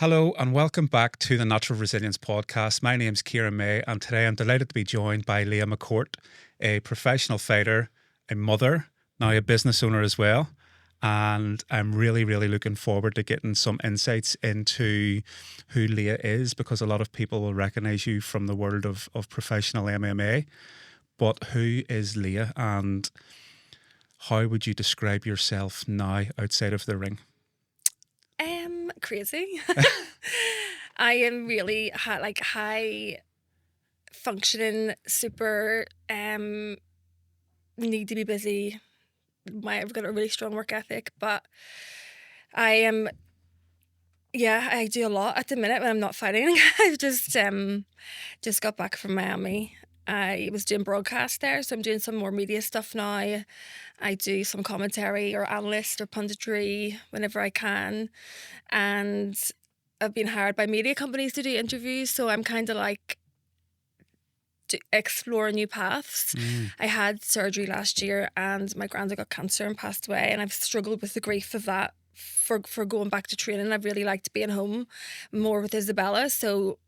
Hello and welcome back to the Natural Resilience Podcast. My name's Kieran May and today I'm delighted to be joined by Leah McCourt, a professional fighter, a mother, now a business owner as well. And I'm really looking forward to getting some insights into who Leah is, because a lot of people will recognise you from the world of professional MMA. But who is Leah and how would you describe yourself now outside of the ring? Crazy. I am really high functioning, super need to be busy. I've got a really strong work ethic, but I am I do a lot at the minute when I'm not fighting. I've just got back from Miami. I was doing broadcast there, so I'm doing some more media stuff now. I do some commentary or analyst or punditry whenever I can. And I've been hired by media companies to do interviews, so I'm kind of like to explore new paths. I had surgery last year and my granddad got cancer and passed away, and I've struggled with the grief of that for going back to training. I've really liked being home more with Isabella, so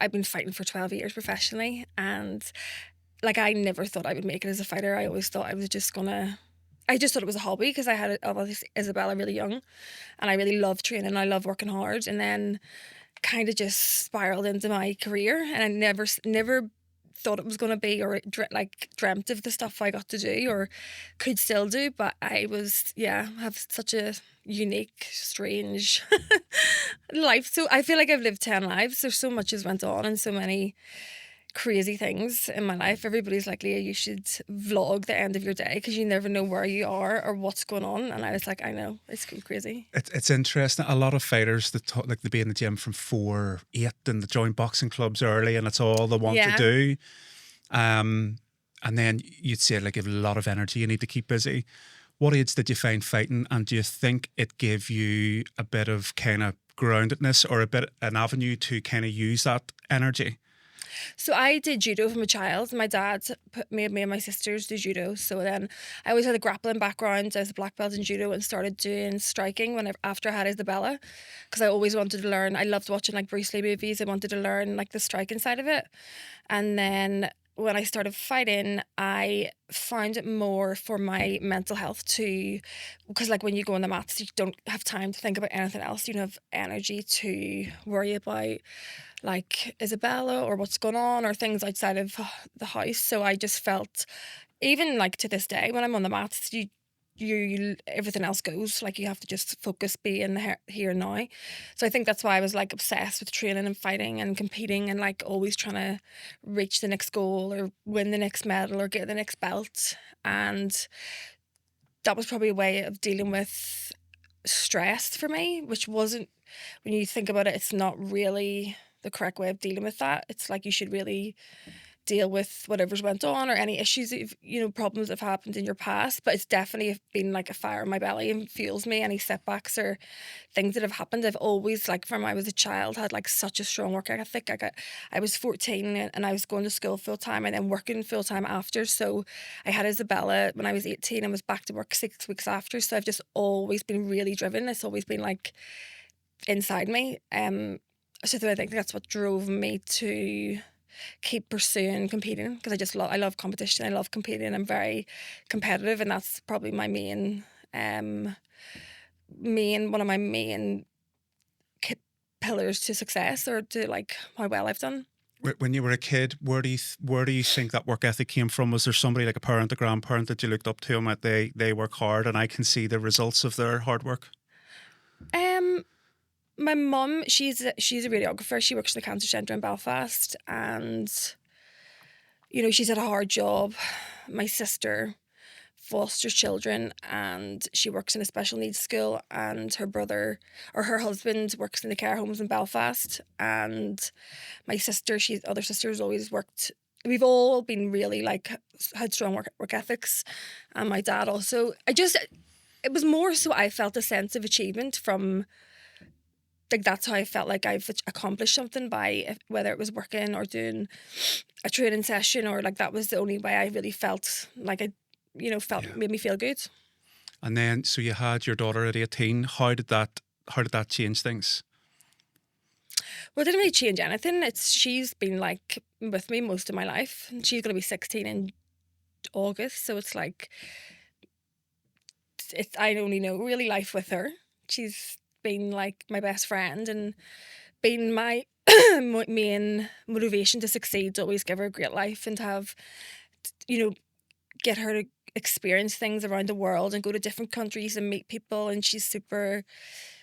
I've been fighting for 12 years professionally, and like I never thought I would make it as a fighter. I always thought I just thought it was a hobby because I had Isabella really young, and I really loved training. I love working hard, and then kind of just spiraled into my career, and I never thought it was going to be or dreamt of the stuff I got to do or could still do. But I was have such a unique, strange life. So I feel like I've lived 10 lives. There's so much has went on and so many crazy things in my life. Everybody's like, Leah, you should vlog the end of your day because you never know where you are or what's going on. And I was like, I know, it's crazy. It's interesting. A lot of fighters that talk, like they be in the gym from 4, 8 and they join boxing clubs early and it's all they want to do. And then you'd say like you have a lot of energy, you need to keep busy. What age did you find fighting, and do you think it gave you a bit of kind of groundedness or an avenue to kind of use that energy? So I did judo from a child. My dad put me and my sisters do judo. So then I always had a grappling background. I was a black belt in judo and started doing striking after I had Isabella, because I always wanted to learn. I loved watching like Bruce Lee movies. I wanted to learn like the striking side of it. And then when I started fighting, I found it more for my mental health too, because like when you go on the mats, you don't have time to think about anything else. You don't have energy to worry about like Isabella or what's going on or things outside of the house. So I just felt, even like to this day, when I'm on the mats, you everything else goes. Like you have to just focus, be in the here and now. So I think that's why I was like obsessed with training and fighting and competing and like always trying to reach the next goal or win the next medal or get the next belt. And that was probably a way of dealing with stress for me, which wasn't, when you think about it, it's not really the correct way of dealing with that. It's like you should really deal with whatever's went on or any issues that problems that have happened in your past. But it's definitely been like a fire in my belly and fuels me. Any setbacks or things that have happened, I've always, like from I was a child, had like such a strong work ethic. I was 14 and I was going to school full time and then working full time after. So I had Isabella when I was 18 and was back to work 6 weeks after. So I've just always been really driven. It's always been like inside me. So I think that's what drove me to keep pursuing competing, because I love competition. I love competing. I'm very competitive, and that's probably my one of my main pillars to success, or to like how well I've done. When you were a kid, where do you think that work ethic came from? Was there somebody like a parent, a grandparent that you looked up to and that they work hard and I can see the results of their hard work? My mum, she's a radiographer. She works in the cancer centre in Belfast, and she's had a hard job. My sister fosters children and she works in a special needs school, and her husband works in the care homes in Belfast, and my sister, other sisters always worked. We've all been really like had strong work ethics, and my dad also. It was more so I felt a sense of achievement from, like, that's how I felt like I've accomplished something by whether it was working or doing a training session, or like that was the only way I really felt like made me feel good. And then, so you had your daughter at 18. How did that change things? Well, it didn't really change anything. She's been like with me most of my life. And she's gonna be 16 in August, so it's like I only know really life with her. She's been like my best friend and been my main motivation to succeed, to always give her a great life and to have, you know, get her to experience things around the world and go to different countries and meet people. And she's super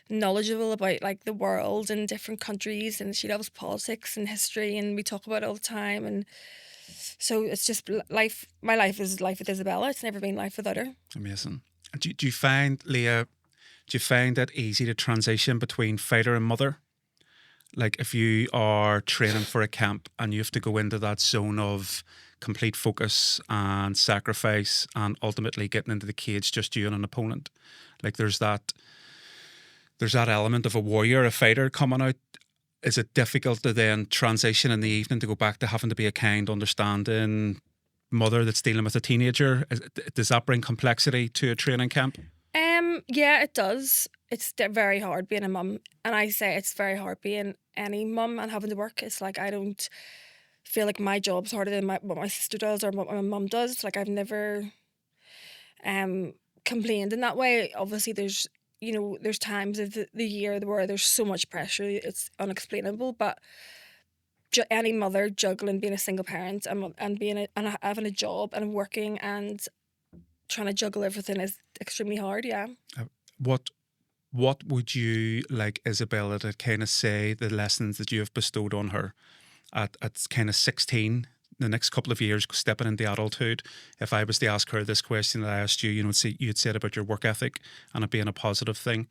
knowledgeable about like the world and different countries, and she loves politics and history, and we talk about it all the time. And so it's just life. My life is life with Isabella. It's never been life without her. Amazing. Do you find, Leah, do you find it easy to transition between fighter and mother? Like if you are training for a camp and you have to go into that zone of complete focus and sacrifice and ultimately getting into the cage just you and an opponent. Like there's that element of a warrior, a fighter coming out. Is it difficult to then transition in the evening to go back to having to be a kind, understanding mother that's dealing with a teenager? Does that bring complexity to a training camp? Yeah, it does. It's very hard being a mum, and I say it's very hard being any mum and having to work. It's like I don't feel like my job's harder than what my sister does or what my mum does. Like I've never complained in that way. Obviously, there's times of the year where there's so much pressure, it's unexplainable. But any mother juggling being a single parent and and having a job and working and trying to juggle everything is extremely hard. Yeah. What what would you like Isabella to kind of say the lessons that you have bestowed on her at kind of 16, the next couple of years stepping into adulthood? If I was to ask her this question that I asked you, you'd said about your work ethic and it being a positive thing.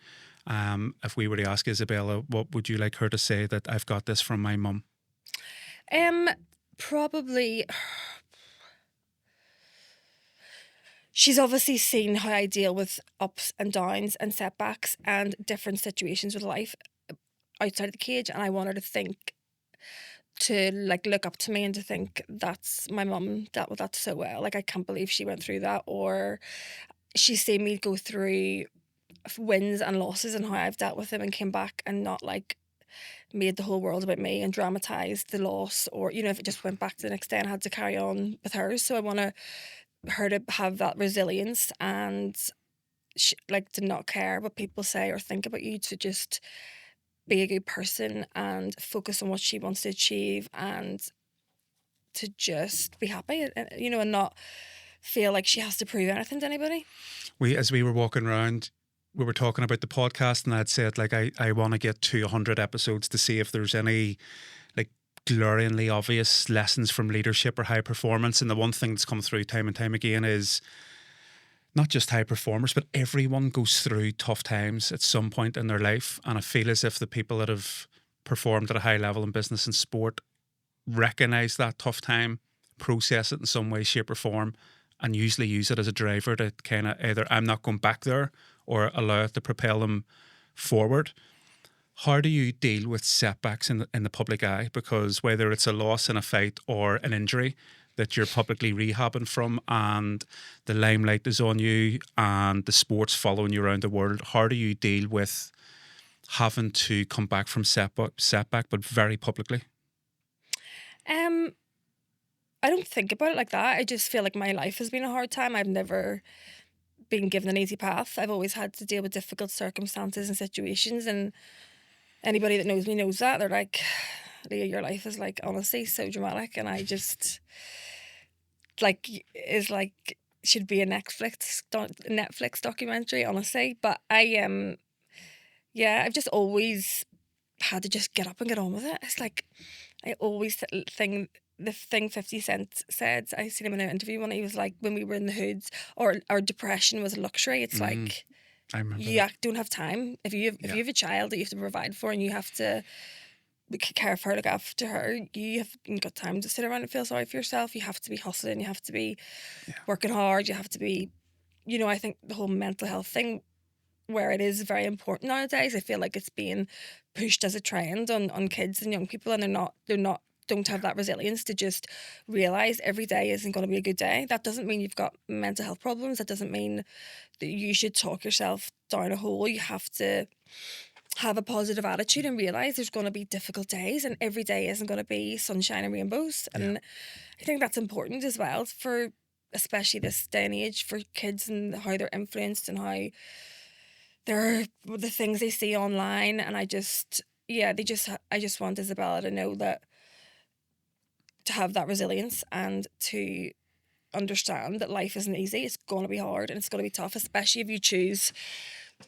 If we were to ask Isabella, what would you like her to say that I've got this from my mum? Probably she's obviously seen how I deal with ups and downs and setbacks and different situations with life outside of the cage, and I want her to think, to like look up to me and to think that's my mum dealt with that so well. Like I can't believe she went through that, or she's seen me go through wins and losses and how I've dealt with them and came back and not like made the whole world about me and dramatized the loss, or if it just went back to the next day and had to carry on with hers. So I want her to have that resilience and like to not care what people say or think about you, to just be a good person and focus on what she wants to achieve and to just be happy and not feel like she has to prove anything to anybody. As we were walking around, we were talking about the podcast, and I'd said like I want to get to 100 episodes to see if there's any like glaringly obvious lessons from leadership or high performance. And the one thing that's come through time and time again is not just high performers, but everyone goes through tough times at some point in their life. And I feel as if the people that have performed at a high level in business and sport recognize that tough time, process it in some way, shape, or form, and usually use it as a driver to kind of either I'm not going back there or allow it to propel them forward. How do you deal with setbacks in the public eye? Because whether it's a loss in a fight or an injury that you're publicly rehabbing from and the limelight is on you and the sport's following you around the world, how do you deal with having to come back from setback but very publicly? I don't think about it like that. I just feel like my life has been a hard time. I've never been given an easy path. I've always had to deal with difficult circumstances and situations, and anybody that knows me knows that. They're like, Leah, your life is like honestly so dramatic, and I just like is like should be a Netflix documentary, honestly. But I've just always had to just get up and get on with it. It's like I always think the thing 50 Cent said, I seen him in an interview when he was like, when we were in the hoods, or our depression was a luxury. It's like I remember you don't have time. If you have a child that you have to provide for and you have to care for her, look after her, you haven't got time to sit around and feel sorry for yourself. You have to be hustling, you have to be working hard, you have to be, I think the whole mental health thing, where it is very important nowadays, I feel like it's being pushed as a trend on kids and young people, and don't have that resilience to just realize every day isn't going to be a good day. That doesn't mean you've got mental health problems. That doesn't mean that you should talk yourself down a hole. You have to have a positive attitude and realize there's going to be difficult days, and every day isn't going to be sunshine and rainbows. Yeah. And I think that's important as well for especially this day and age for kids, and how they're influenced and how they're the things they see online. And I just want Isabella to know that, to have that resilience and to understand that life isn't easy. It's going to be hard and it's going to be tough, especially if you choose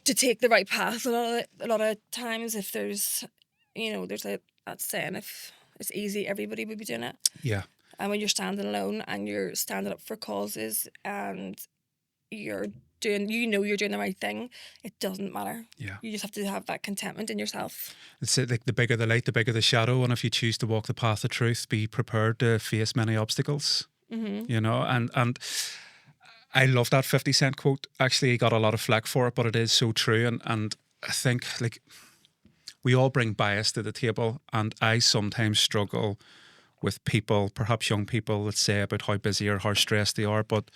to take the right path. A lot of times, if there's, there's that saying, if it's easy, everybody would be doing it. Yeah. And when you're standing alone and you're standing up for causes and you're doing, you're doing the right thing, it doesn't matter. Yeah. You just have to have that contentment in yourself. It's like the bigger the light, the bigger the shadow. And if you choose to walk the path of truth, be prepared to face many obstacles. Mm-hmm. And I love that 50 Cent quote. Actually, he got a lot of flack for it, but it is so true. And I think, like, we all bring bias to the table, and I sometimes struggle with people, perhaps young people, that say about how busy or how stressed they are, but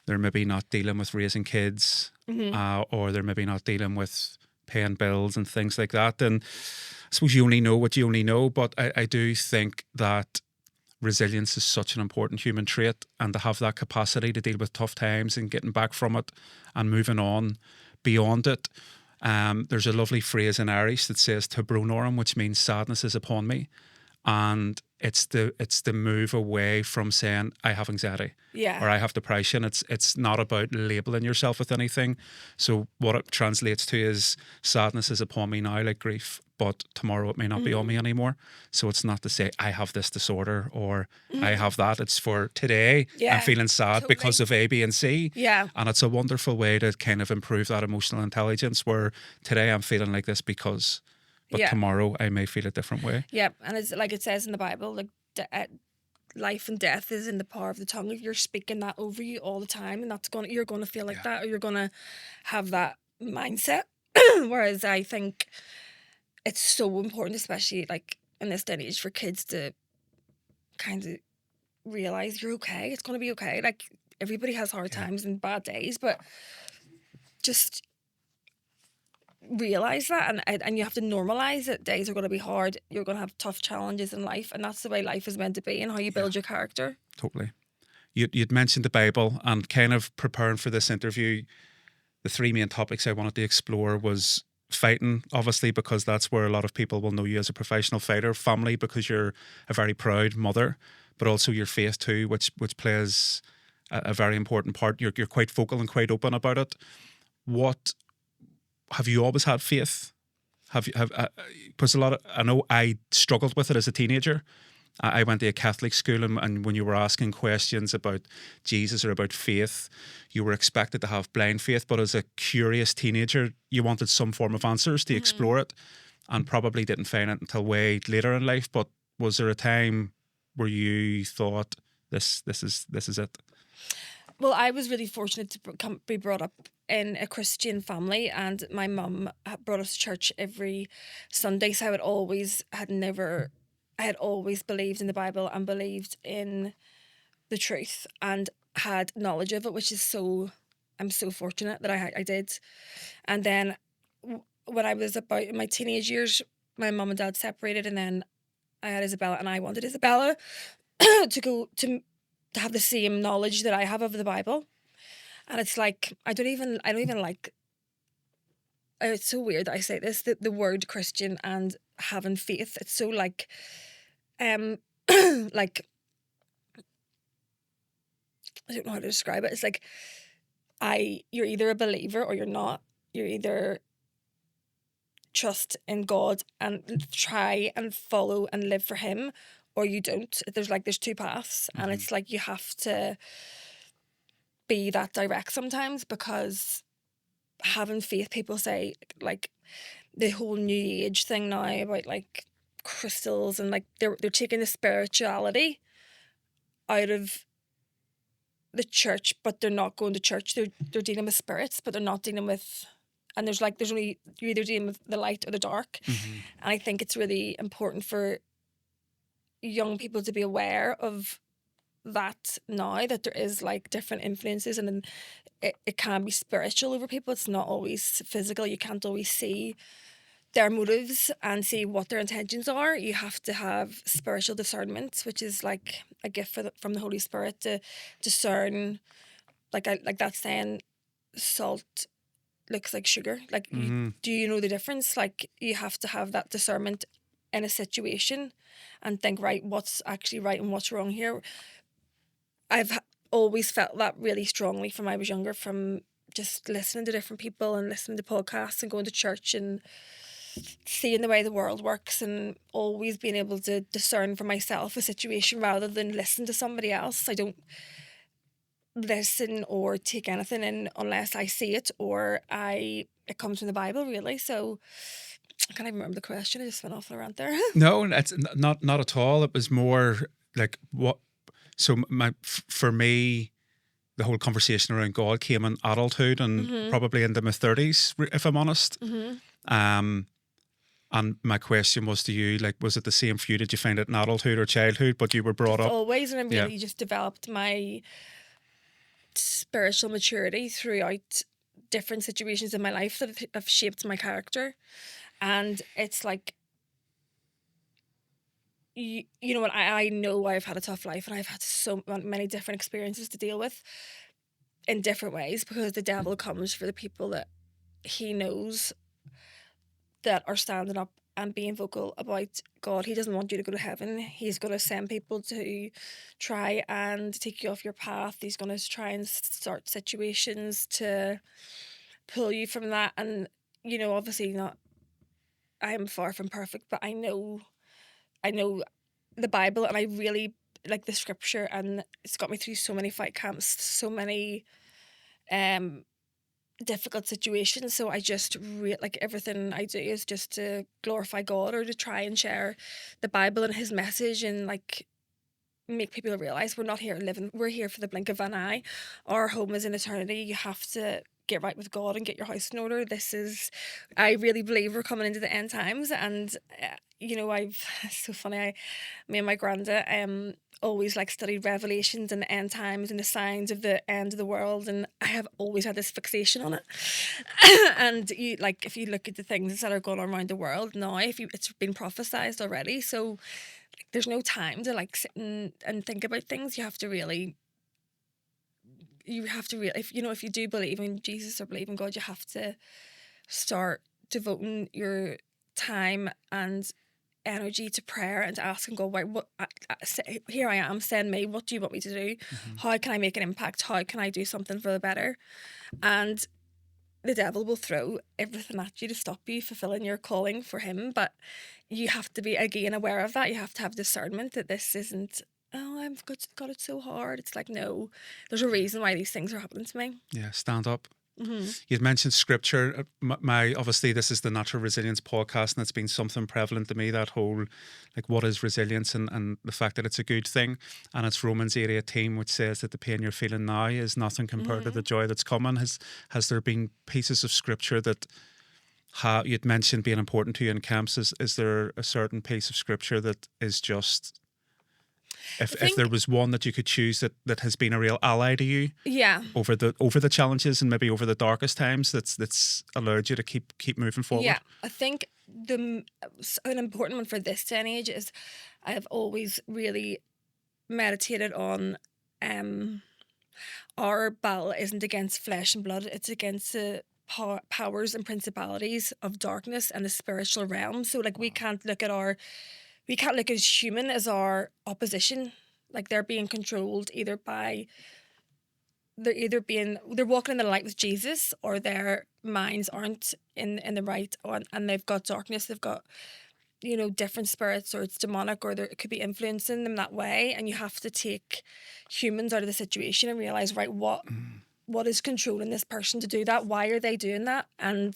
they're maybe not dealing with raising kids, or they're maybe not dealing with paying bills and things like that. And I suppose you only know what you only know, but I do think that resilience is such an important human trait, and to have that capacity to deal with tough times and getting back from it and moving on beyond it. There's a lovely phrase in Irish that says "to bronorum," which means sadness is upon me. And it's the move away from saying I have anxiety, or I have depression. It's not about labeling yourself with anything. So what it translates to is sadness is upon me now, like grief, but tomorrow it may not be on me anymore. So it's not to say I have this disorder or I have that. It's for today. I'm feeling sad because of A, B, and C. Yeah. And it's a wonderful way to kind of improve that emotional intelligence, where today I'm feeling like this because, but tomorrow I may feel a different way. Yeah, and it's like it says in the Bible, like life and death is in the power of the tongue. If you're speaking that over you all the time, and you're gonna feel like that, or you're gonna have that mindset. Whereas I think it's so important, especially like in this day and age, for kids to kind of realize you're okay. It's gonna be okay. Like, everybody has hard times and bad days, but just realize that, and you have to normalize it. Days are going to be hard. You're going to have tough challenges in life, and that's the way life is meant to be, and how you build your character. Totally. You'd mentioned the Bible, and kind of preparing for this interview, the three main topics I wanted to explore was fighting, obviously, because that's where a lot of people will know you as a professional fighter. Family, because you're a very proud mother, but also your faith too, which plays a very important part. You're quite vocal and quite open about it. What have you always had faith? Because I know I struggled with it as a teenager. I went to a Catholic school, and when you were asking questions about Jesus or about faith, you were expected to have blind faith. But as a curious teenager, you wanted some form of answers to explore it, and probably didn't find it until way later in life. But was there a time where you thought this is it? Well, I was really fortunate to be brought up in a Christian family, and my mum brought us to church every Sunday. So I had always believed in the Bible and believed in the truth and had knowledge of it, which is I'm so fortunate that I did. And then when I was about in my teenage years, my mum and dad separated, and then I had Isabella, and I wanted Isabella to have the same knowledge that I have of the Bible. And it's like, I don't even like, it's so weird that I say this, the word Christian and having faith. It's so like, like, I don't know how to describe it. It's like, you're either a believer or you're not. You're either trust in God and try and follow and live for him, or you don't. There's two paths, and it's like you have to be that direct sometimes, because having faith, people say like the whole new age thing now about like crystals, and like they're taking the spirituality out of the church, but they're not going to church. They're dealing with spirits, but they're not dealing with. And there's only, you're either dealing with the light or the dark. And I think it's really important for young people to be aware of that now, that there is like different influences, and then it can be spiritual over people. It's not always physical. You can't always see their motives and see what their intentions are. You have to have spiritual discernment, which is like a gift from the Holy Spirit to discern. Like that saying, salt looks like sugar. Like, do you know the difference? Like, you have to have that discernment in a situation and think, right, what's actually right and what's wrong here. I've always felt that really strongly from I was younger, from just listening to different people and listening to podcasts and going to church and seeing the way the world works, and always being able to discern for myself a situation rather than listen to somebody else. I don't listen or take anything in unless I see it or it comes from the Bible, really. So I can't even remember the question. I just went off on a rant there. No, it's not at all. It was more like what. So for me, the whole conversation around God came in adulthood and probably into my 30s, if I'm honest. And my question was to you, like, was it the same for you? Did you find it in adulthood or childhood? But you were brought up always, and I really just developed my spiritual maturity throughout different situations in my life that have shaped my character. And it's like, you know what, I know I've had a tough life and I've had so many different experiences to deal with in different ways, because the devil comes for the people that he knows that are standing up and being vocal about God. He doesn't want you to go to heaven. He's going to send people to try and take you off your path. He's going to try and start situations to pull you from that. And, you know, obviously not, I am far from perfect, but I know the Bible, and I really like the scripture, and it's got me through so many fight camps, so many difficult situations. So I just like, everything I do is just to glorify God, or to try and share the Bible and his message, and like make people realize we're not here living, we're here for the blink of an eye. Our home is in eternity. You have to get right with God and get your house in order. I really believe we're coming into the end times. And you know, it's so funny, me and my granda always like studied Revelations and the end times and the signs of the end of the world, and I have always had this fixation on it. And you, like, if you look at the things that are going on around the world now, it's been prophesized already. So like, there's no time to like sit and think about things. You have to really, if you do believe in Jesus or believe in God, you have to start devoting your time and energy to prayer and to asking God, why, here I am, send me, what do you want me to do? How can I make an impact? How can I do something for the better? And the devil will throw everything at you to stop you fulfilling your calling for him, but you have to be, again, aware of that. You have to have discernment that this isn't, oh, I've got it so hard. It's like, no, there's a reason why these things are happening to me. Yeah, stand up. You'd mentioned scripture. My obviously this is the Natural Resilience podcast, and it's been something prevalent to me, that whole, like, what is resilience, and the fact that it's a good thing. And it's Romans 8:18, which says that the pain you're feeling now is nothing compared to the joy that's coming. Has there been pieces of scripture that you'd mentioned being important to you in camps? Is there a certain piece of scripture that is just, if there was one that you could choose that has been a real ally to you, over the challenges and maybe over the darkest times, that's allowed you to keep moving forward? Yeah, I think an important one for this day and age is, I have always really meditated on, our battle isn't against flesh and blood, it's against the powers and principalities of darkness and the spiritual realm. So like, we can't look at human as our opposition. Like, they're being controlled they're walking in the light with Jesus, or their minds aren't in the right, and they've got darkness, they've got, you know, different spirits, or it's demonic, or it could be influencing them that way. And you have to take humans out of the situation and realize, right, what is controlling this person to do that? Why are they doing that? And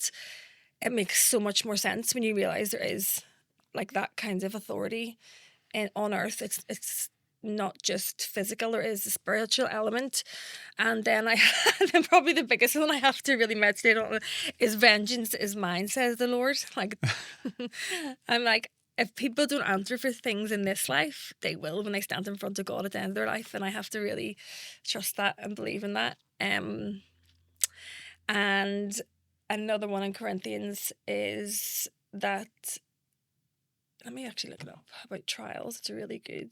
it makes so much more sense when you realize there is like that kind of authority on earth. It's not just physical, there is a spiritual element. And then then probably the biggest one I have to really meditate on is, vengeance is mine, says the Lord. Like, I'm like, if people don't answer for things in this life, they will when they stand in front of God at the end of their life. And I have to really trust that and believe in that. And another one in Corinthians is that, let me actually look it up about trials. It's really good.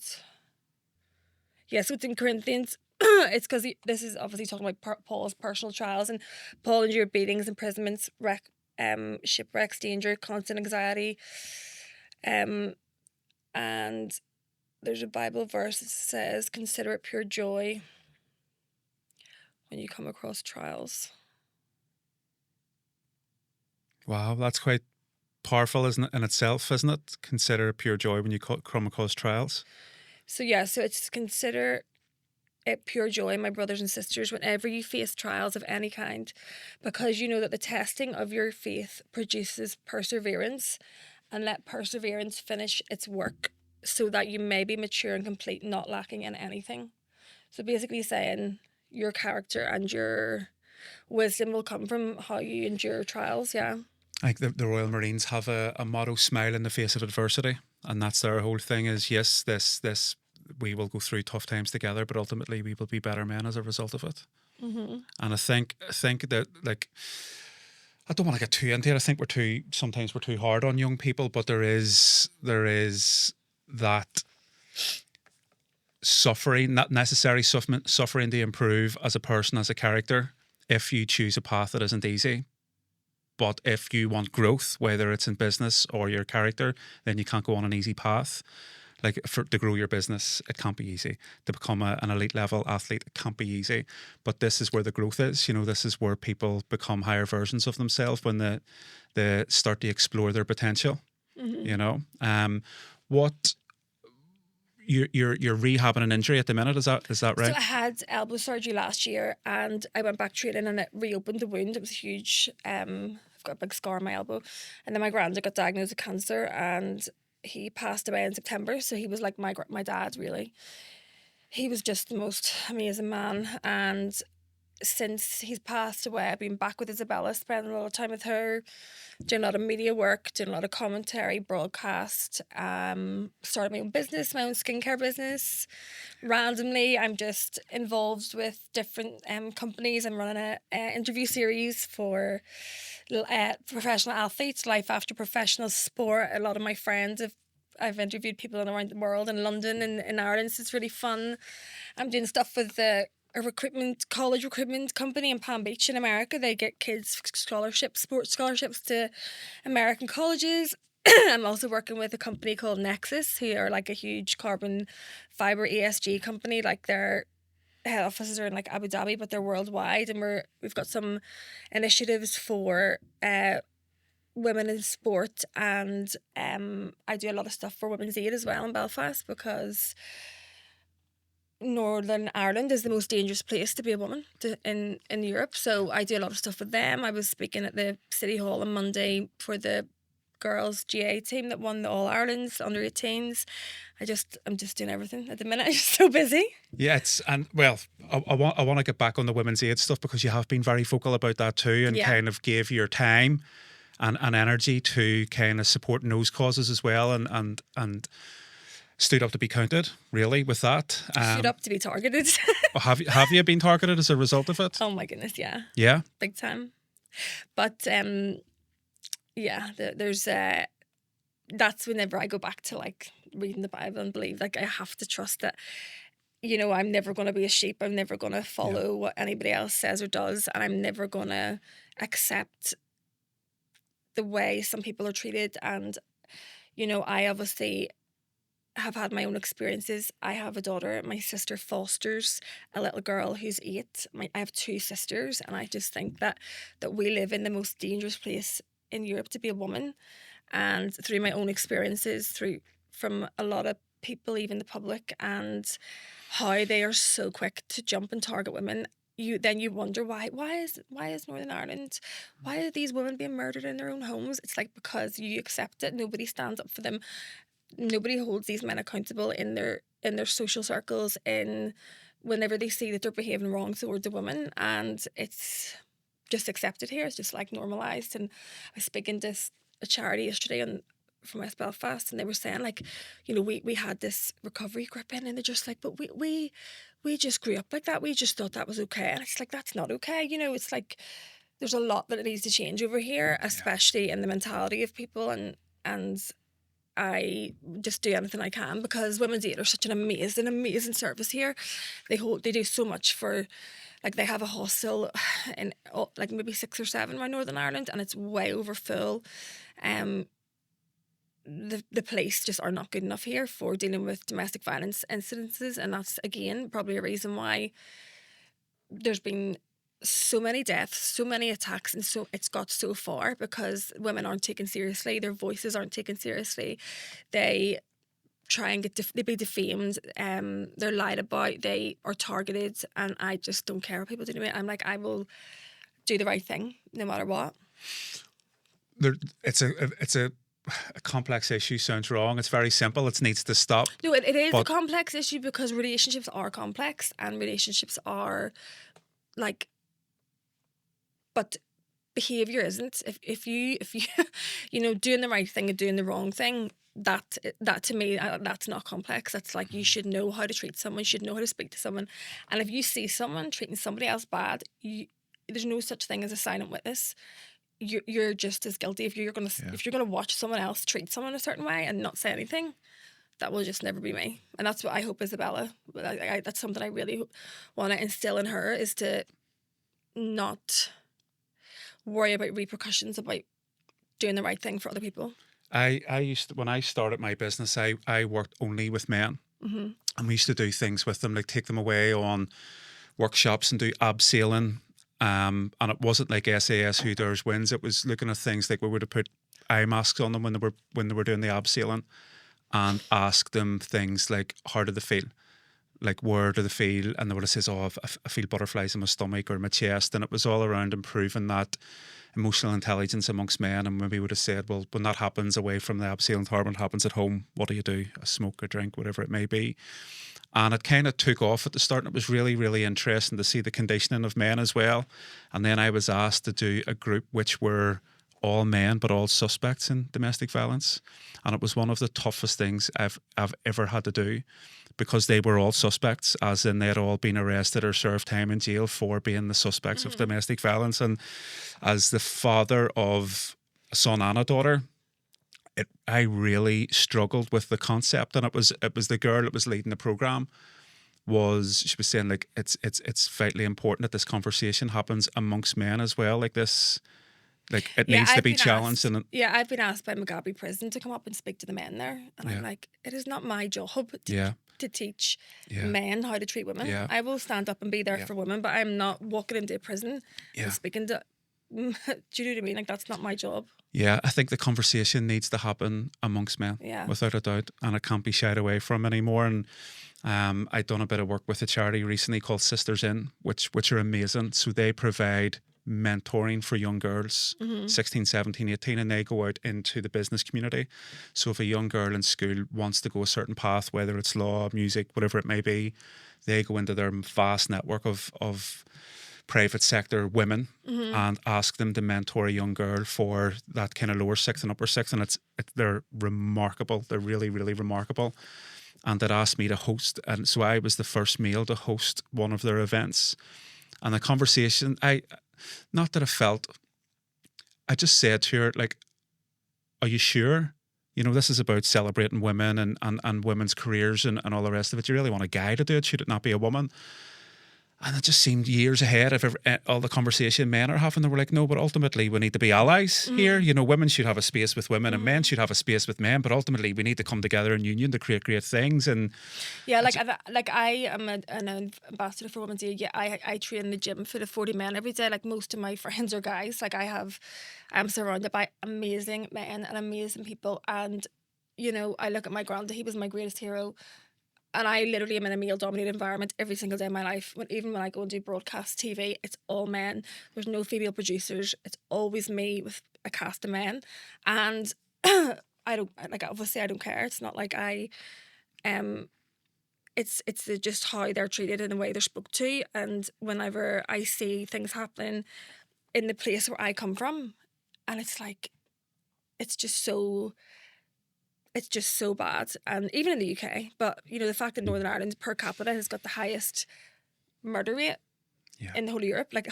Yeah, so it's in Corinthians. It's because this is obviously talking about Paul's personal trials, and Paul endured beatings, imprisonments, shipwrecks, danger, constant anxiety. And there's a Bible verse that says, "Consider it pure joy when you come across trials." Wow, that's quite powerful, isn't it, in itself, isn't it? Consider it pure joy when you come across trials. So yeah, so it's consider it pure joy, my brothers and sisters, whenever you face trials of any kind, because you know that the testing of your faith produces perseverance, and let perseverance finish its work, so that you may be mature and complete, not lacking in anything. So basically saying your character and your wisdom will come from how you endure trials, yeah. Like the Royal Marines have a motto, smile in the face of adversity. And that's their whole thing is, yes, this, we will go through tough times together, but ultimately we will be better men as a result of it. Mm-hmm. And I think that, like, I don't want to get too into it. I think sometimes we're too hard on young people, but there is that suffering, not necessary suffering to improve as a person, as a character, if you choose a path that isn't easy. But if you want growth, whether it's in business or your character, then you can't go on an easy path. Like to grow your business, it can't be easy. To become an elite level athlete, it can't be easy. But this is where the growth is. You know, this is where people become higher versions of themselves when they start to explore their potential. Mm-hmm. You know, what you're rehabbing an injury at the minute, is that right? So I had elbow surgery last year, and I went back training, and it reopened the wound. It was huge. I've got a big scar on my elbow, and then my granddad got diagnosed with cancer, and he passed away in September. So he was like my dad, really. He was just the most amazing man, and since he's passed away, I've been back with Isabella, spending a lot of time with her, doing a lot of media work, doing a lot of commentary, broadcast. Started my own business, my own skincare business. Randomly, I'm just involved with different companies. I'm running a interview series for professional athletes, life after professional sport. A lot of my friends I've interviewed people around the world, in London and in Ireland, so it's really fun. I'm doing stuff with a college recruitment company in Palm Beach in America. They get kids scholarships, sports scholarships to American colleges. I'm also working with a company called Nexus, who are like a huge carbon fiber ESG company. Like their head offices are in like Abu Dhabi, but they're worldwide, and we've got some initiatives for women in sport, and I do a lot of stuff for Women's Aid as well in Belfast, because Northern Ireland is the most dangerous place to be a woman in Europe. So I do a lot of stuff with them. I was speaking at the City Hall on Monday for the girls GA team that won the All Ireland's under 18s. I'm just doing everything at the minute. I'm just so busy. Yeah, I want to get back on the Women's Aid stuff, because you have been very vocal about that too, and kind of gave your time and energy to kind of supporting those causes as well, and stood up to be counted, really, with that. Stood up to be targeted. have you been targeted as a result of it? Oh my goodness, yeah. Yeah? Big time. But yeah, there's that's whenever I go back to like reading the Bible and believe, like, I have to trust that, you know, I'm never going to be a sheep. I'm never going to follow what anybody else says or does, and I'm never going to accept the way some people are treated. And, you know, I obviously have had my own experiences. I have a daughter. My sister fosters a little girl who's 8. I have 2 sisters, and I just think that we live in the most dangerous place in Europe to be a woman. And through my own experiences, from a lot of people, even the public, and how they are so quick to jump and target women, you wonder why is Northern Ireland, why are these women being murdered in their own homes? It's like, because you accept it. Nobody stands up for them. Nobody holds these men accountable in their social circles, in whenever they see that they're behaving wrong towards a woman, and it's just accepted here. It's just like normalized. And I was speaking to a charity yesterday from West Belfast, and they were saying, like, you know, we had this recovery group in, and they're just like, but we just grew up like that. We just thought that was okay, and it's like, that's not okay. You know, it's like, there's a lot that needs to change over here, especially in the mentality of people, and I just do anything I can, because Women's Aid are such an amazing service here. They do so much for, like, they have a hostel in like maybe 6 or 7 around Northern Ireland, and it's way over full. The police just are not good enough here for dealing with domestic violence incidences, and that's again probably a reason why there's been so many deaths, so many attacks, and so it's got so far, because women aren't taken seriously, their voices aren't taken seriously. They try and they be defamed, they're lied about, they are targeted, and I just don't care what people do to me. I'm like, I will do the right thing no matter what. It's a complex issue. Sounds wrong. It's very simple. It needs to stop. No, it is a complex issue, because relationships are complex, and relationships are like, but behavior isn't. If you you know, doing the right thing and doing the wrong thing, that to me, that's not complex. That's like, you should know how to treat someone, you should know how to speak to someone, and if you see someone treating somebody else bad, there's no such thing as a silent witness. You're just as guilty. If you're gonna watch someone else treat someone a certain way and not say anything, that will just never be me. And that's what I hope Isabella. That's something I really want to instill in her, is to not worry about repercussions about doing the right thing for other people. I used to, when I started my business, I worked only with men, and we used to do things with them, like take them away on workshops and do abseiling. And it wasn't like SAS Who Dares Wins. It was looking at things like we would have put eye masks on them when they were doing the abseiling, and ask them things like, how do they feel? Like, where do they feel? And they would have says, oh, I feel butterflies in my stomach or my chest. And it was all around improving that emotional intelligence amongst men. And maybe would have said, well, when that happens away from the abseiling tower, when it happens at home, what do you do? A smoke, a drink, whatever it may be. And it kind of took off at the start, and it was really, really interesting to see the conditioning of men as well. And then I was asked to do a group which were all men, but all suspects in domestic violence. And it was one of the toughest things I've ever had to do, because they were all suspects, as in they had all been arrested or served time in jail for being the suspects of domestic violence. And as the father of a son and a daughter, I really struggled with the concept. And it was the girl that was leading the program. She was saying, like, it's vitally important that this conversation happens amongst men as well. Like this, like, it needs to be challenged. I've been asked by Mugabe Prison to come up and speak to the men there, and I'm like, it is not my job to teach men how to treat women. I will stand up and be there for women, but I'm not walking into a prison and speaking to. Do you know what I mean? Like, that's not my job. Yeah, I think the conversation needs to happen amongst men, without a doubt, and it can't be shied away from anymore. And I've done a bit of work with a charity recently called Sisters In, which are amazing. So they provide mentoring for young girls, 16, 17, 18, and they go out into the business community. So if a young girl in school wants to go a certain path, whether it's law, music, whatever it may be, they go into their vast network of private sector women and ask them to mentor a young girl for that kind of lower sixth and upper sixth. And they're remarkable. They're really, really remarkable. And they'd asked me to host. And so I was the first male to host one of their events. And the conversation, I just said to her, like, are you sure? You know, this is about celebrating women and women's careers and all the rest of it. You really want a guy to do it? Should it not be a woman? And it just seemed years ahead of all the conversation men are having. They were like, no, but ultimately we need to be allies here. You know, women should have a space with women and men should have a space with men. But ultimately we need to come together in union to create great things. And I am an ambassador for Women's Aid. Yeah, I train in the gym for the 40 men every day. Like, most of my friends are guys. Like, I'm surrounded by amazing men and amazing people. And, you know, I look at my granddad, he was my greatest hero. And I literally am in a male-dominated environment every single day of my life. Even when I go and do broadcast TV, it's all men. There's no female producers. It's always me with a cast of men. And obviously I don't care. It's not like it's just how they're treated and the way they're spoke to. And whenever I see things happening in the place where I come from, and it's like, it's just so bad. And even in the UK, but, you know, the fact that Northern Ireland per capita has got the highest murder rate in the whole of Europe, like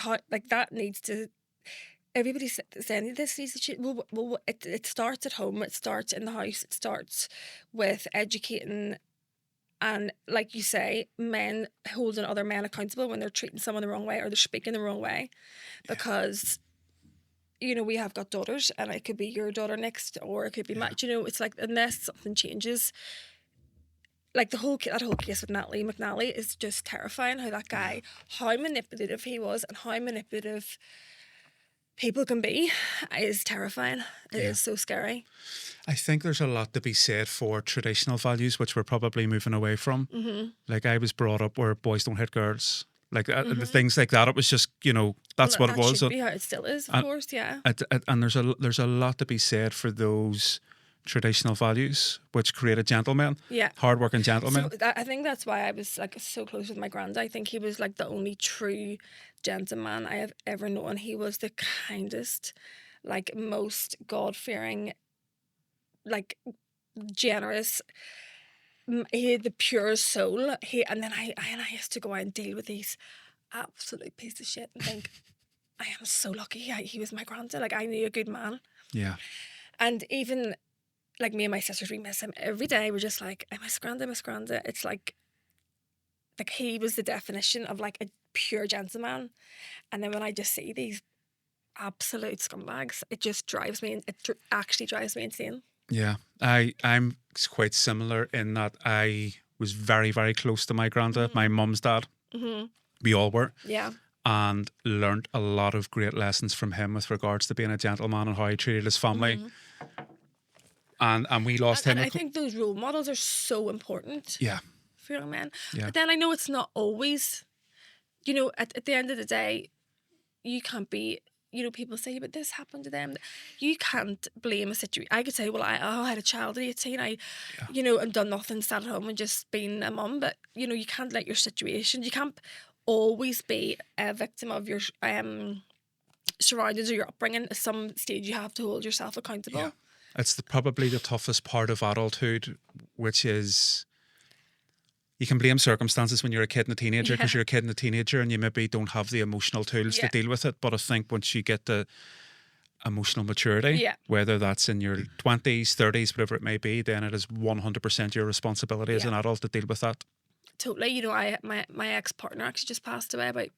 that needs to everybody's saying this needs to change. Well, it starts at home. It starts in the house. It starts with educating and, like you say, men holding other men accountable when they're treating someone the wrong way or they're speaking the wrong way. Because, we have got daughters and it could be your daughter next or it could be my, it's like, unless something changes, like that whole case with Natalie McNally is just terrifying. How that guy, how manipulative he was and how manipulative people can be is terrifying. It is so scary. I think there's a lot to be said for traditional values, which we're probably moving away from. Like I was brought up where boys don't hit girls, like the things like that. It was just, that's what it was. That should be how it still is, of course, yeah. And there's a lot to be said for those traditional values, which created gentlemen, hardworking gentlemen. So I think that's why I was like so close with my granddad. I think he was like the only true gentleman I have ever known. He was the kindest, like most God-fearing, like generous. He had the purest soul. And then I used to go out and deal with these absolute piece of shit and think, I am so lucky he was my granddad. Like I knew a good man. Yeah. And even like me and my sisters, we miss him every day. We're just like, I miss Granda. It's like he was the definition of like a pure gentleman. And then when I just see these absolute scumbags, it just drives me, actually drives me insane. Yeah, I'm quite similar in that I was very, very close to my granddad, my mum's dad. We all were. Yeah. And learnt a lot of great lessons from him with regards to being a gentleman and how he treated his family. And we lost him. And I think those role models are so important. Yeah. For young men. Yeah. But then I know it's not always, at the end of the day, you can't be, people say, but this happened to them. You can't blame a situation. I could say, well, I had a child at 18. And done nothing, sat at home and just been a mum. But, you can't let your situation, you can't always be a victim of your surroundings or your upbringing. At some stage, you have to hold yourself accountable. Yeah. It's probably the toughest part of adulthood, which is you can blame circumstances when you're a kid and a teenager because you're a kid and a teenager and you maybe don't have the emotional tools to deal with it. But I think once you get the emotional maturity, whether that's in your 20s, 30s, whatever it may be, then it is 100% your responsibility as an adult to deal with that. Totally. My ex-partner actually just passed away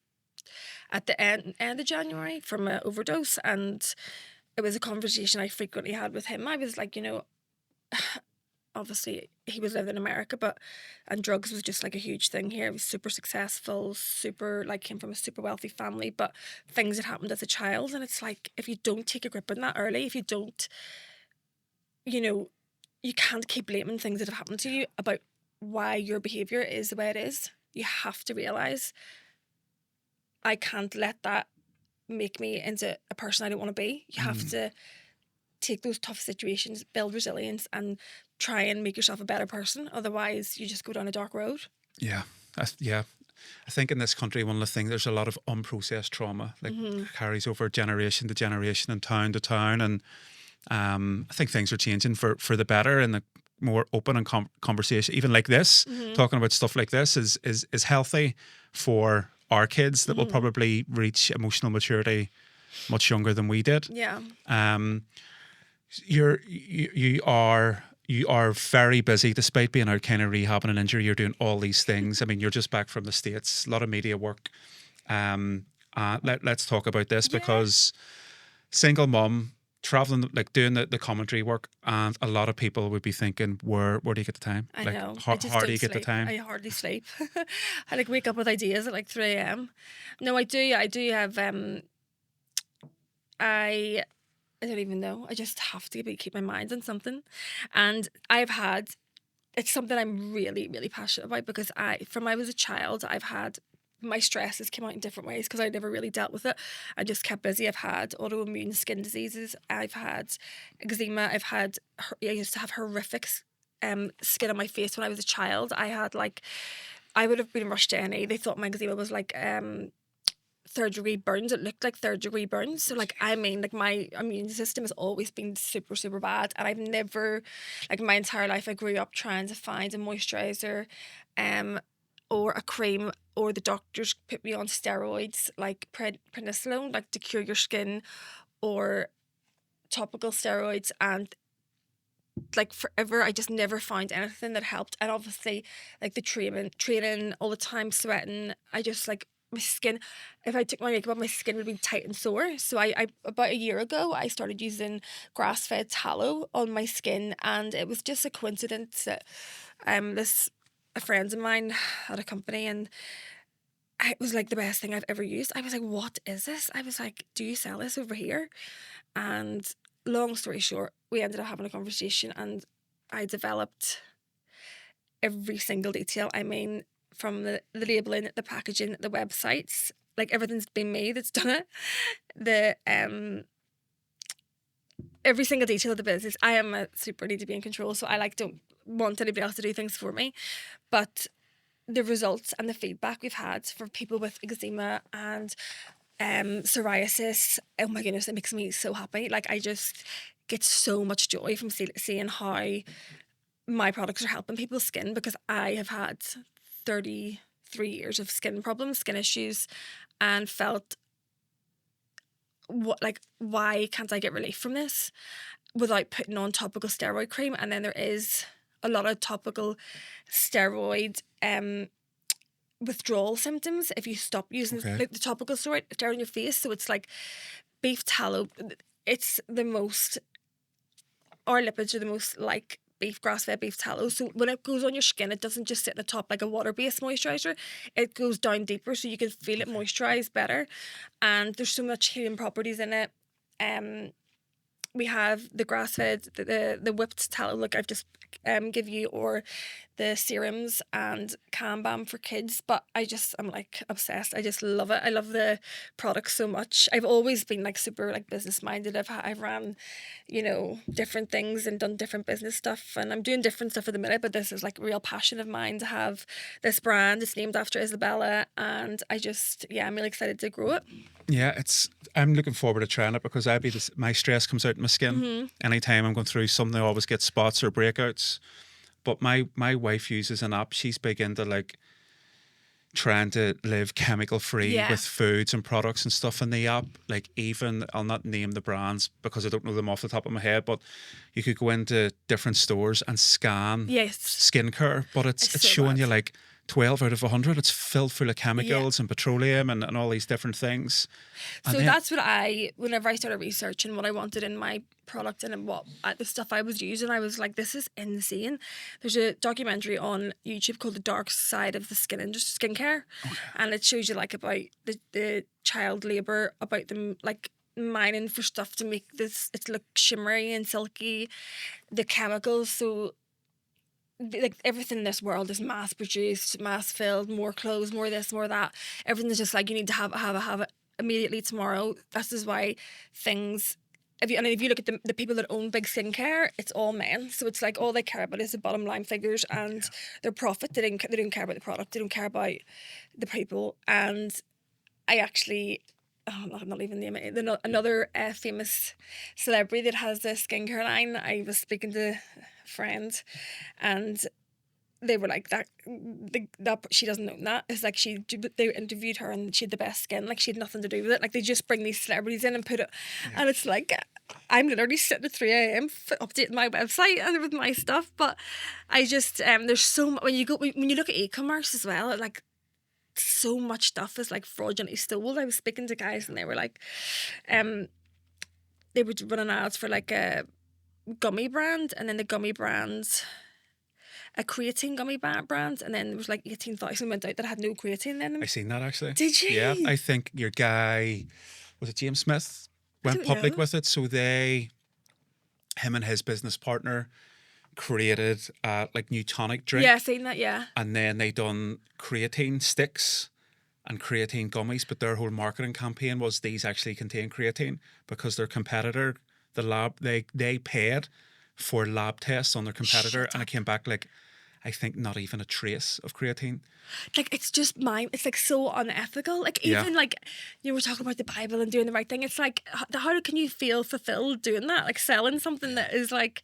at the end of January from an overdose, and it was a conversation I frequently had with him. I was like, obviously he was living in America, and drugs was just like a huge thing here. He was super successful, came from a super wealthy family, but things had happened as a child, and it's like, if you don't take a grip on that early, if you don't, you can't keep blaming things that have happened to you about why your behaviour is the way it is. You have to realise, I can't let that make me into a person I don't want to be. You have to take those tough situations, build resilience, and try and make yourself a better person. Otherwise, you just go down a dark road. Yeah. I think in this country, one of the things, there's a lot of unprocessed trauma, like carries over generation to generation and town to town. And I think things are changing for the better, and the more open and conversation, even like this, talking about stuff like this is healthy for our kids that will probably reach emotional maturity much younger than we did. Yeah. You are very busy despite being out kind of rehabbing an injury. You're doing all these things. I mean, you're just back from the States, a lot of media work. Let's talk about this because single mum, traveling, like doing the commentary work, and a lot of people would be thinking, where do you get the time? I like, know. How do you get the time? I hardly sleep. I wake up with ideas at 3 a.m. No, I do have I don't even know. I just have to keep my mind on something. And it's something I'm really, really passionate about, because from I was a child, my stresses came out in different ways because I never really dealt with it. I just kept busy. I've had autoimmune skin diseases. I've had eczema. I used to have horrific skin on my face when I was a child. I would have been rushed to A&E. They thought my eczema was like 3rd-degree burns. It looked like 3rd-degree burns. So my immune system has always been super, super bad. And I've never, my entire life, I grew up trying to find a moisturiser, or a cream, or the doctors put me on steroids like prednisolone, like to cure your skin, or topical steroids, and like forever I just never found anything that helped. And obviously like the training all the time, sweating, I just like my skin, if I took my makeup off, my skin would be tight and sore. So I about a year ago I started using grass-fed tallow on my skin, and it was just a coincidence that this a friend of mine had a company, and it was like the best thing I've ever used. I was like, what is this? I was like, do you sell this over here? And long story short, we ended up having a conversation, and I developed every single detail. I mean, from the labeling, the packaging, the websites, like everything's been me that's done it. The every single detail of the business. I am a super need to be in control, so I like don't want anybody else to do things for me. But the results and the feedback we've had from people with eczema and psoriasis, oh my goodness, it makes me so happy. Like I just get so much joy from seeing how my products are helping people's skin, because I have had 33 years of skin problems, skin issues, and felt why can't I get relief from this without putting on topical steroid cream? And then there is a lot of topical steroid withdrawal symptoms if you stop using like the topical steroid on your face. So it's like beef tallow. It's the most, our lipids are the most like beef, grass-fed beef tallow. So when it goes on your skin, it doesn't just sit at the top like a water-based moisturiser. It goes down deeper, so you can feel it moisturise better. And there's so much healing properties in it. We have the grass-fed, the whipped tallow, like I've just give you, or the serums and Can Balm for kids. But I'm like obsessed. I just love it. I love the product so much. I've always been like super like business minded. I've ran, different things and done different business stuff, and I'm doing different stuff at the minute. But this is like a real passion of mine to have this brand. It's named after Isabella, and I'm really excited to grow it. Yeah, I'm looking forward to trying it, because my stress comes out in my skin. Anytime I'm going through something, I always get spots or breakouts. But my wife uses an app. She's big into like trying to live chemical free with foods and products and stuff in the app. Like, even, I'll not name the brands because I don't know them off the top of my head, but you could go into different stores and scan skincare, but it's showing you like 12 out of 100. It's filled full of chemicals and petroleum and all these different things. So that's what whenever I started researching what I wanted in my product and the stuff I was using, I was like, this is insane. There's a documentary on YouTube called The Dark Side of the Skincare. And it shows you like about the child labour, about them like mining for stuff to make it look shimmery and silky, the chemicals. So like everything in this world is mass produced, mass filled, more clothes, more this, more that. Everything is just like, you need to have it immediately tomorrow. This is why things, if you look at the people that own big skincare, it's all men. So it's like all they care about is the bottom line figures and their profit. They don't care about the product. They don't care about the people. And I actually, I'm not even naming it. Another famous celebrity that has a skincare line. I was speaking to a friend, and they were like that she doesn't own that. It's like they interviewed her and she had the best skin. Like, she had nothing to do with it. Like, they just bring these celebrities in and put it, and it's like I'm literally sitting at 3 a.m. updating my website and with my stuff. But I just there's so much when you look at e-commerce as well. Like, so much stuff is like fraudulently stolen. I was speaking to guys and they were like, they were running ads for like a gummy brand, and then the gummy brand, a creatine gummy brand, and then there was like 18,000 went out that had no creatine in them. I seen that actually. Did you? Yeah, I think your guy, was it James Smith, went public with it. So him and his business partner created like new tonic drink. Yeah, I seen that. Yeah. And then they done creatine sticks and creatine gummies, but their whole marketing campaign was these actually contain creatine, because their competitor, the lab, they paid for lab tests on their competitor, and it came back like, I think not even a trace of creatine. Like, it's just it's like so unethical. Like, even like, we're talking about the Bible and doing the right thing. It's like, how can you feel fulfilled doing that? Like, selling something that is like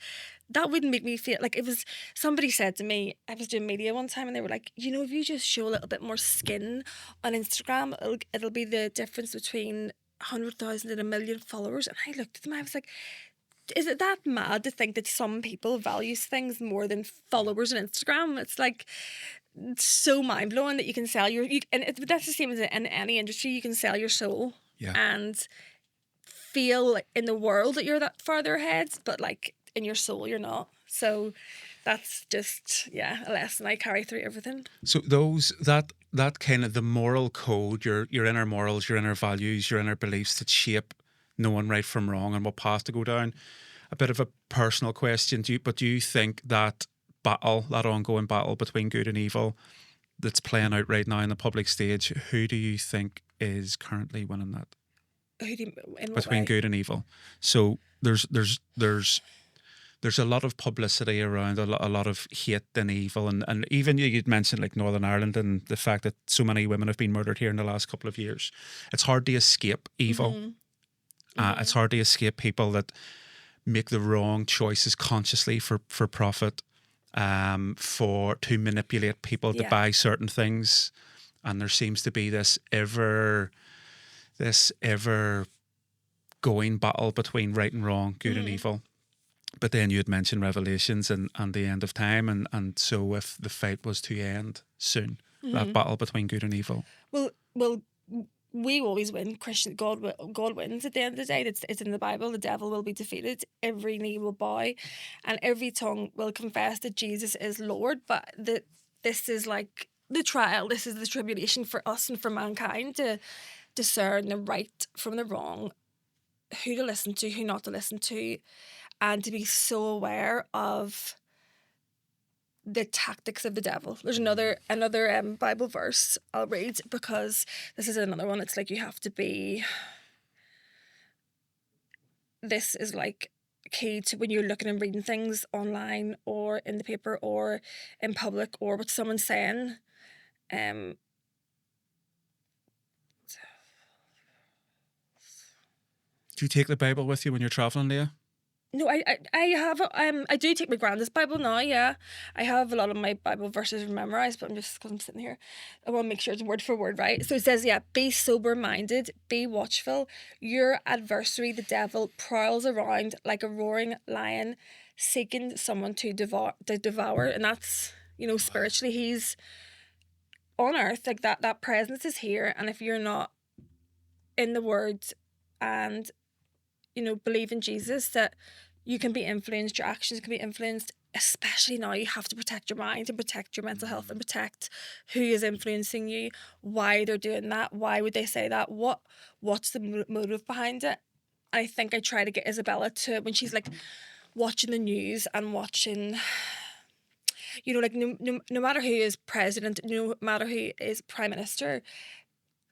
that wouldn't make me feel like it was. Somebody said to me, I was doing media one time, and they were like, if you just show a little bit more skin on Instagram, it'll be the difference between 100,000 and 1 million followers. And I looked at them, I was like, is it that mad to think that some people values things more than followers on Instagram? It's like, it's so mind blowing that you can sell and that's the same as in any industry. You can sell your soul and feel like in the world that you're that farther ahead, but like in your soul you're not. So that's just a lesson I carry through everything. So that kind of the moral code, your inner morals, your inner values, your inner beliefs that shape knowing right from wrong and what path to go down. A bit of a personal question, do you think that ongoing battle between good and evil that's playing out right now in the public stage, who do you think is currently winning that? Between good and evil. So there's a lot of publicity around a lot of hate and evil, and even you'd mentioned like Northern Ireland and the fact that so many women have been murdered here in the last couple of years. It's hard to escape evil. It's hard to escape people that make the wrong choices consciously for profit, to manipulate people to buy certain things, and there seems to be this ever going battle between right and wrong, good and evil. But then you had mentioned Revelations and the end of time, and so if the fight was to end soon, that battle between good and evil. Well, we always win. God wins at the end of the day. It's in the Bible. The devil will be defeated. Every knee will bow, and every tongue will confess that Jesus is Lord. But this is like the trial. This is the tribulation for us and for mankind to discern the right from the wrong, who to listen to, who not to listen to, and to be so aware of the tactics of the devil. There's another Bible verse I'll read, because this is another one. It's like you have to be. This is like key to when you're looking and reading things online or in the paper or in public or what someone's saying. Do you take the Bible with you when you're traveling, Leah? No, I have I do take my granddad's Bible now. Yeah, I have a lot of my Bible verses memorized, but because I'm sitting here, I want to make sure it's word for word right. So it says, be sober minded, be watchful. Your adversary, the devil, prowls around like a roaring lion, seeking someone to devour, and that's spiritually he's on earth, like that presence is here, and if you're not in the Word and believe in Jesus, that you can be influenced, your actions can be influenced. Especially now, you have to protect your mind and protect your mental health and protect who is influencing you, why they're doing that, why would they say that, what's the motive behind it. I think I try to get Isabella to, when she's like watching the news and watching, like no matter who is president, no matter who is prime minister,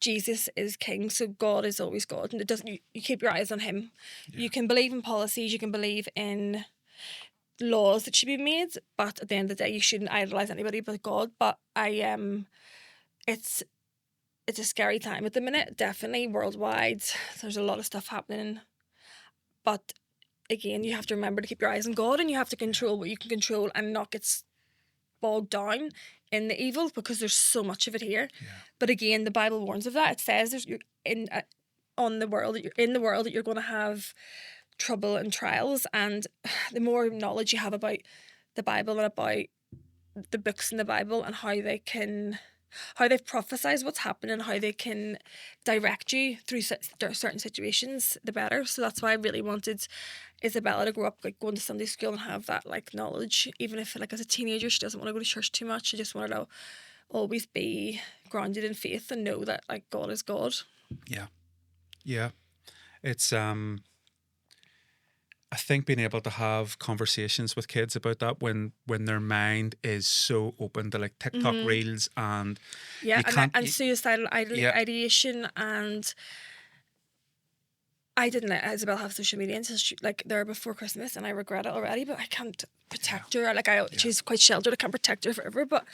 Jesus is king, so God is always God, and it doesn't. You keep your eyes on him. Yeah. You can believe in policies, you can believe in laws that should be made, but at the end of the day, you shouldn't idolize anybody but God. But it's a scary time at the minute, definitely worldwide. There's a lot of stuff happening, but again, you have to remember to keep your eyes on God, and you have to control what you can control and not get bogged down in the evil, because there's so much of it here. Yeah. But again, the Bible warns of that. It says you're in the world that you're going to have trouble and trials, and the more knowledge you have about the Bible and about the books in the Bible and how they've prophesied what's happening, how they can direct you through certain situations, the better. So that's why I really wanted Isabella to grow up like going to Sunday school and have that like knowledge, even if like as a teenager she doesn't want to go to church too much. She just wanted to always be grounded in faith and know that like God is God. Yeah, it's I think being able to have conversations with kids about that when their mind is so open to like TikTok reels and suicidal ideation. And I didn't let Isabel have social media until there before Christmas, and I regret it already, but I can't protect her. She's quite sheltered. I can't protect her forever, but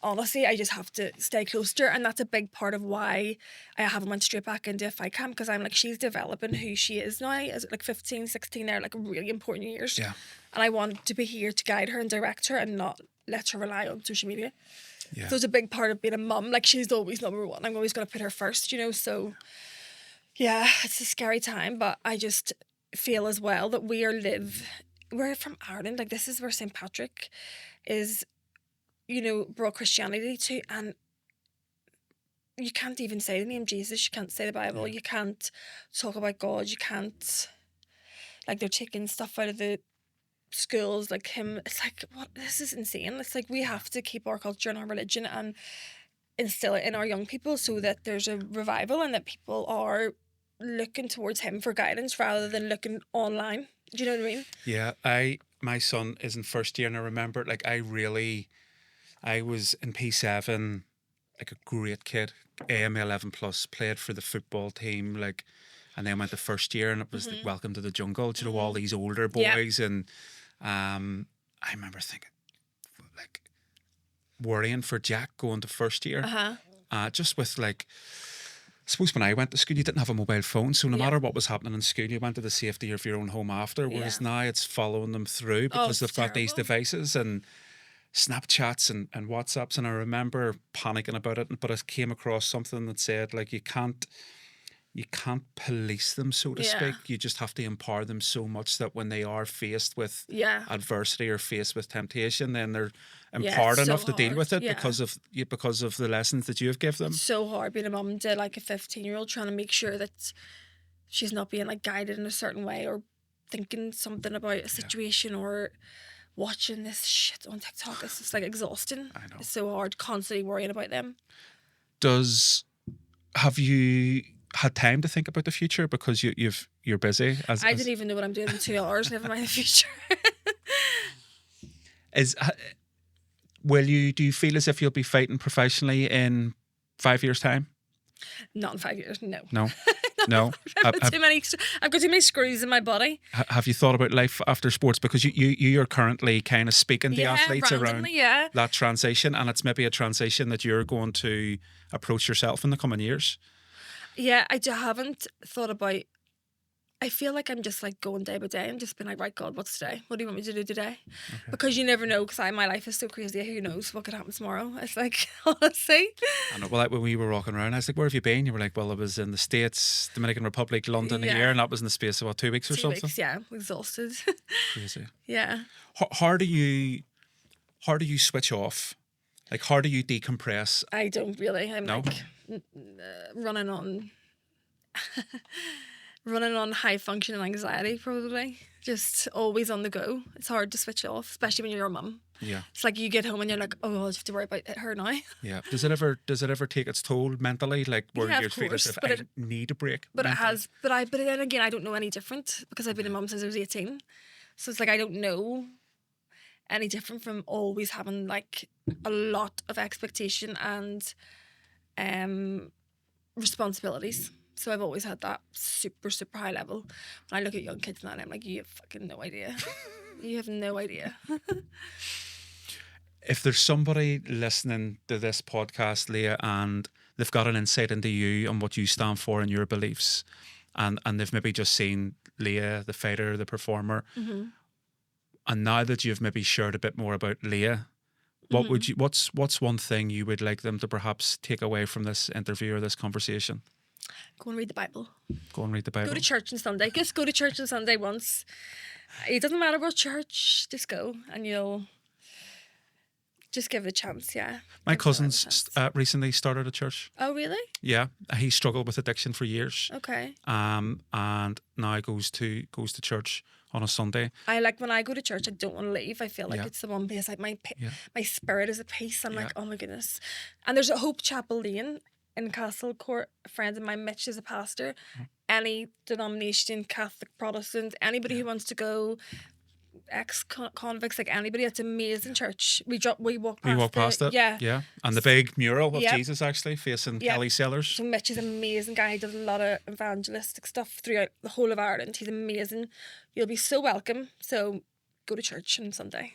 honestly, I just have to stay close to her. And that's a big part of why I haven't went straight back into a fight camp, because I'm like, she's developing who she is now. As like 15, 16, they're like really important years. Yeah. And I want to be here to guide her and direct her and not let her rely on social media. Yeah. So it's a big part of being a mum. Like, she's always number one. I'm always going to put her first, you know. So, yeah, it's a scary time. But I just feel as well that we're from Ireland. Like, this is where St. Patrick is, you know, brought Christianity to. And you can't even say the name Jesus. You can't say the Bible. You can't talk about God. You can't, like, they're taking stuff out of the schools, like him. It's like, what? This is insane. It's like, we have to keep our culture and our religion and instill it in our young people so that there's a revival and that people are looking towards him for guidance rather than looking online. Do you know what I mean? Yeah, my son is in first year, and I remember, like, I was in P7, like a great kid, AM 11 plus, played for the football team, like, and then went to first year, and it was like Welcome to the Jungle. Do you know, all these older boys, and I remember thinking, like, worrying for Jack going to first year, just with, like, I suppose when I went to school, you didn't have a mobile phone, so no matter what was happening in school, you went to the safety of your own home after. Whereas now it's following them through because they've got these devices and Snapchats and WhatsApps. And I remember panicking about it, but I came across something that said, like, you can't police them, so to speak. You just have to empower them so much that when they are faced with adversity or faced with temptation, then they're empowered enough to deal with it because of the lessons that you have given them. It's so hard being a mum to, like, a 15-year-old, trying to make sure that she's not being, like, guided in a certain way or thinking something about a situation or watching this shit on TikTok. It's just, like, exhausting. I know. It's so hard constantly worrying about them. Have you had time to think about the future because you're busy? I didn't even know what I'm doing in 2 hours, never mind the future. Do you feel as if you'll be fighting professionally in 5 years' time? Not in 5 years, no. No. I've got too many screws in my body. Have you thought about life after sports? Because you are currently kind of speaking to athletes around that transition, and it's maybe a transition that you're going to approach yourself in the coming years. Yeah, I haven't thought about. I feel like I'm just, like, going day by day and just being like, right, God, what's today? What do you want me to do today? Okay. Because you never know, because my life is so crazy. Who knows what could happen tomorrow? It's like, honestly. I know. Well, like, when we were walking around, I was like, where have you been? You were like, well, I was in the States, Dominican Republic, London here, and that was in the space of, 2 weeks or something? 2 weeks, yeah. Exhausted. Crazy. Yeah. How do you switch off? Like, how do you decompress? I don't really. I'm like running on high functioning anxiety, probably. Just always on the go. It's hard to switch off, especially when you're a mum. Yeah. It's like you get home and you're like, oh, I have to worry about her now. Yeah. Does it ever take its toll mentally? Like, where you feel as if I need a break? But mentally? It has. But then again, I don't know any different because I've been a mum since I was 18. So it's like, I don't know any different from always having, like, a lot of expectation and responsibilities. So I've always had that super, super high level. When I look at young kids now, I'm like, you have fucking no idea. You have no idea. If there's somebody listening to this podcast, Leah, and they've got an insight into you and what you stand for and your beliefs, and they've maybe just seen Leah, the fighter, the performer, and now that you've maybe shared a bit more about Leah, what's one thing you would like them to perhaps take away from this interview or this conversation? Go and read the Bible. Go and read the Bible. Go to church on Sunday. Just go to church on Sunday once. It doesn't matter what church, just go and you'll just give it a chance, yeah. My cousin's recently started a church. Oh, really? Yeah. He struggled with addiction for years. Okay. And now goes to church on a Sunday. I like when I go to church, I don't want to leave. I feel like it's the one place, like, my spirit is at peace. I'm like, oh my goodness. And there's a Hope Chapel Lane in Castle Court. A friend of mine, Mitch, is a pastor. Any denomination, Catholic, Protestant, anybody who wants to go, ex-convicts, like anybody, it's amazing church. We walk past it. Yeah. And the big mural of Jesus actually facing Kelly Sellers. So Mitch is an amazing guy. He does a lot of evangelistic stuff throughout the whole of Ireland. He's amazing. You'll be so welcome. So go to church on Sunday.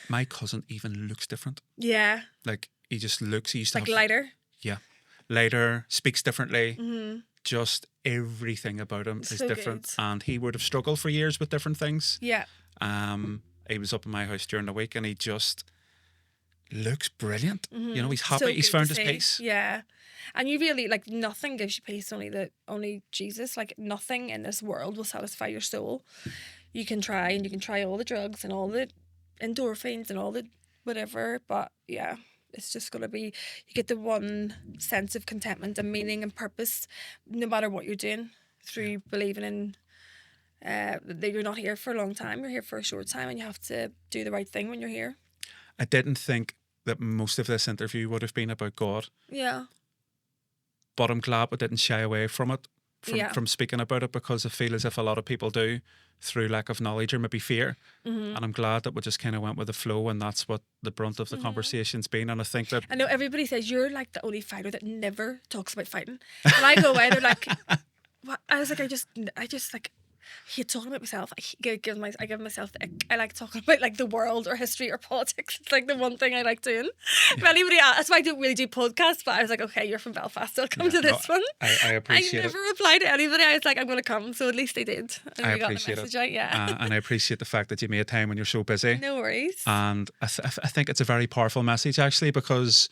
My cousin even looks different. Yeah. Like, he just looks. He used to Like have lighter. yeah, later speaks differently. Mm-hmm. Just everything about him is So different, good. and he would have struggled for years with different things. Yeah. He was up in my house during the week, and he just looks brilliant. You know, he's So happy. He's good to found his see. peace. Yeah. And you really, like, nothing gives you peace, only Jesus. Like, nothing in this world will satisfy your soul. You can try, and you can try all the drugs and all the endorphins and all the whatever, but yeah, it's just gonna be, you get the one sense of contentment and meaning and purpose no matter what you're doing, through believing in that you're not here for a long time, you're here for a short time, and you have to do the right thing when you're here. I didn't think that most of this interview would have been about God, Yeah. but I'm glad we didn't shy away from it, from speaking about it, because I feel as if a lot of people do through lack of knowledge or maybe fear. And I'm glad that we just kind of went with the flow, and that's what the brunt of the conversation's been. And I think that I know everybody says you're like the only fighter that never talks about fighting. And I go away, they're like, what? I was like, I just like hate talking about myself. I give myself the ick. I like talking about like the world or history or politics. It's like the one thing I like doing. If anybody else, that's why I don't really do podcasts. But I was like, okay, you're from Belfast, I'll come to this one. I appreciate I never replied to anybody. I was like, I'm going to come. So at least they did. And I we got the appreciate message it. out. Yeah. And I appreciate the fact that you made time when you're so busy. No worries. And I think it's a very powerful message, actually, because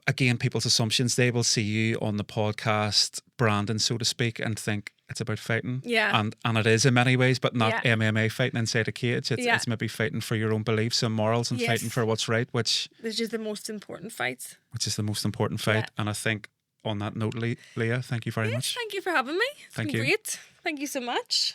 again, people's assumptions, they will see you on the podcast branding, so to speak, and think it's about fighting. Yeah. And it is in many ways, but not Yeah. MMA fighting inside a cage. It's maybe fighting for your own beliefs and morals, and Yes. fighting for what's right, which is the most important fight. is the most important fight. Yeah. And I think on that note, Leah, thank you very much. Thank you for having me. It's Thank been you. great. Thank you so much.